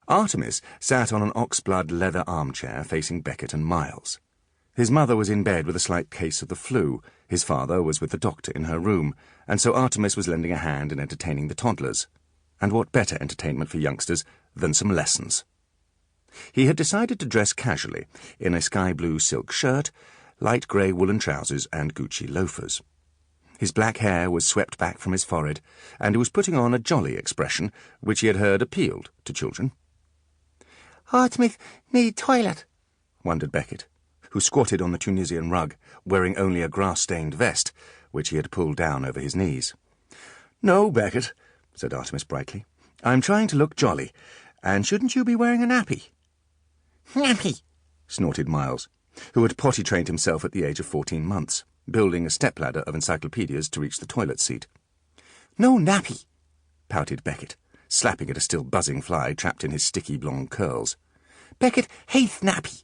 Artemis sat on an oxblood leather armchair facing Beckett and Miles. His mother was in bed with a slight case of the flu. His father was with the doctor in her room, and so Artemis was lending a hand in entertaining the toddlers. And what better entertainment for youngsters than some lessons? He had decided to dress casually in a sky-blue silk shirt, light grey woolen trousers and Gucci loafers. His black hair was swept back from his forehead, and he was putting on a jolly expression which he had heard appealed to children. "Artemis need toilet," wondered Beckett, who squatted on the Tunisian rug, wearing only a grass-stained vest, which he had pulled down over his knees. "No, Beckett," said Artemis brightly. "I'm trying to look jolly, and shouldn't you be wearing a nappy?" "Nappy," snorted Miles, who had potty-trained himself at the age of 14 months, building a stepladder of encyclopedias to reach the toilet seat. "No nappy," pouted Beckett, slapping at a still buzzing fly trapped in his sticky blonde curls. "Beckett hates nappy."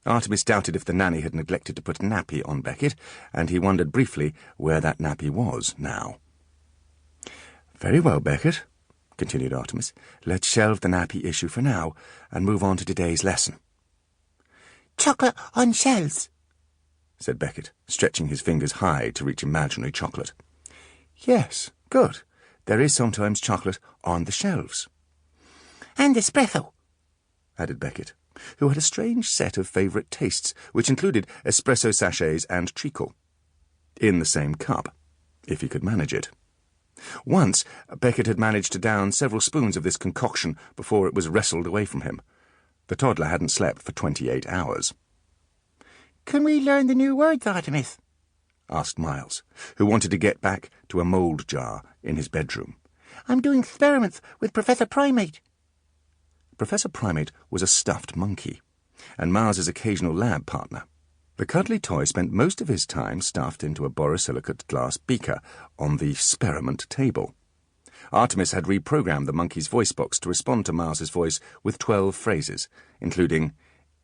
Artemis doubted if the nanny had neglected to put a nappy on Beckett, and he wondered briefly where that nappy was now. "Very well, Beckett," continued Artemis. "Let's shelve the nappy issue for now and move on to today's lesson." "Chocolate on shelves," said Beckett, stretching his fingers high to reach imaginary chocolate. "Yes, good. There is sometimes chocolate on the shelves." "And espresso," added Beckett, who had a strange set of favourite tastes, which included espresso sachets and treacle. In the same cup, if he could manage it. Once, Beckett had managed to down several spoons of this concoction before it was wrestled away from him. The toddler hadn't slept for 28 hours. "Can we learn the new words, Artemis?" asked Miles, who wanted to get back to a mould jar in his bedroom. "I'm doing experiments with Professor Primate." Professor Primate was a stuffed monkey, and Miles's occasional lab partner. The cuddly toy spent most of his time stuffed into a borosilicate glass beaker on the experiment table. Artemis had reprogrammed the monkey's voice box to respond to Miles's voice with 12 phrases, including,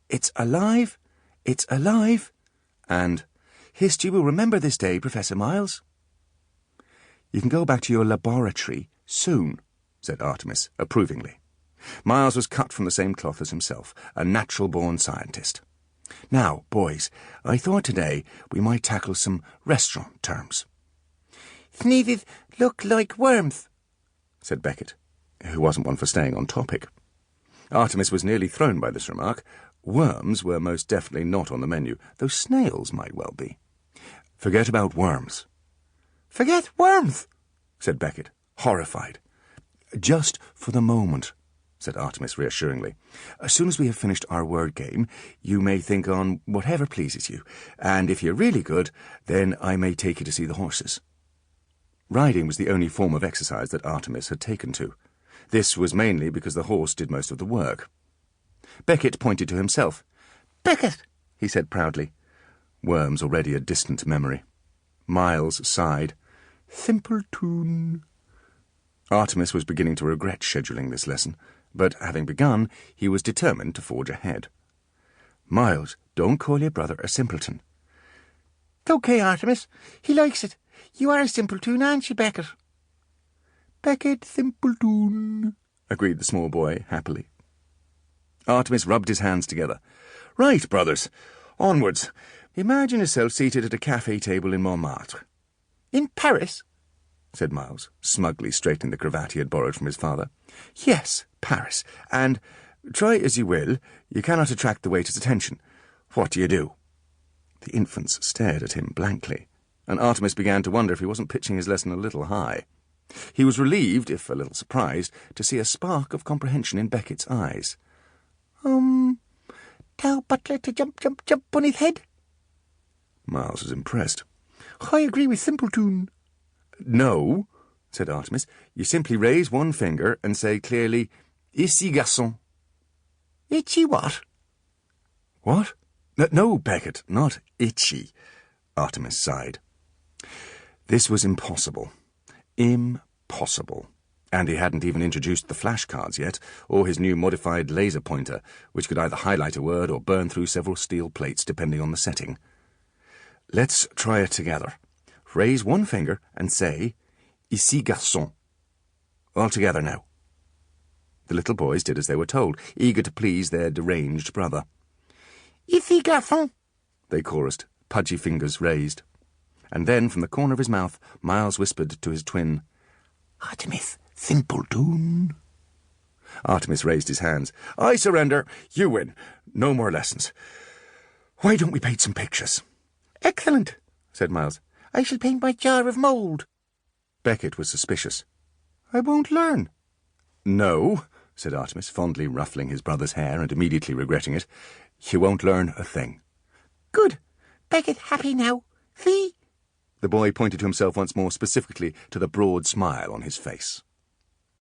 "It's alive, it's alive," and "History will remember this day, Professor Miles." "You can go back to your laboratory soon," said Artemis approvingly. Miles was cut from the same cloth as himself, a natural-born scientist. "Now, boys, I thought today we might tackle some restaurant terms." "Sneezes look like worms," said Beckett, who wasn't one for staying on topic. Artemis was nearly thrown by this remark. Worms were most definitely not on the menu, though snails might well be. "Forget about worms." "Forget worms," said Beckett, horrified. "Just for the moment," said Artemis reassuringly. "As soon as we have finished our word game, you may think on whatever pleases you, and if you're really good, then I may take you to see the horses." Riding was the only form of exercise that Artemis had taken to. This was mainly because the horse did most of the work. Beckett pointed to himself. "Beckett," he said proudly. Worms already a distant memory. Miles sighed. "Simpleton." Artemis was beginning to regret scheduling this lesson, but having begun, he was determined to forge ahead. "Miles, don't call your brother a simpleton." "It's okay, Artemis. He likes it. You are a simpleton, aren't you, Beckett?" "Beckett simpleton," agreed the small boy happily. Artemis rubbed his hands together. "Right, brothers, onwards. Imagine yourself seated at a cafe table in Montmartre." "In Paris?" said Miles, smugly straightening the cravat he had borrowed from his father. "Yes, Paris. And, try as you will, you cannot attract the waiter's attention. What do you do?" The infants stared at him blankly, and Artemis began to wonder if he wasn't pitching his lesson a little high. He was relieved, if a little surprised, to see a spark of comprehension in Beckett's eyes. Tell Butler to jump, jump, jump on his head." Miles was impressed. "I agree with simpleton." "No," said Artemis. "You simply raise one finger and say clearly, 'Ici, garçon.'" "Itchy what?" "What? No, Beckett, not itchy." Artemis sighed. This was impossible. Impossible. And he hadn't even introduced the flashcards yet, or his new modified laser pointer, which could either highlight a word or burn through several steel plates depending on the setting. "Let's try it together. Raise one finger and say, 'Ici, garçon.' All together now." The little boys did as they were told, eager to please their deranged brother. Ici, garçon, they chorused, pudgy fingers raised. And then, from the corner of his mouth, Miles whispered to his twin, Artemis, simpleton. Artemis raised his hands. I surrender. You win. No more lessons. Why don't we paint some pictures? Excellent, said Miles. I shall paint my jar of mould. Beckett was suspicious. I won't learn. No, said Artemis, fondly ruffling his brother's hair and immediately regretting it. You won't learn a thing. Good. Beckett happy now. See? The boy pointed to himself once more, specifically to the broad smile on his face.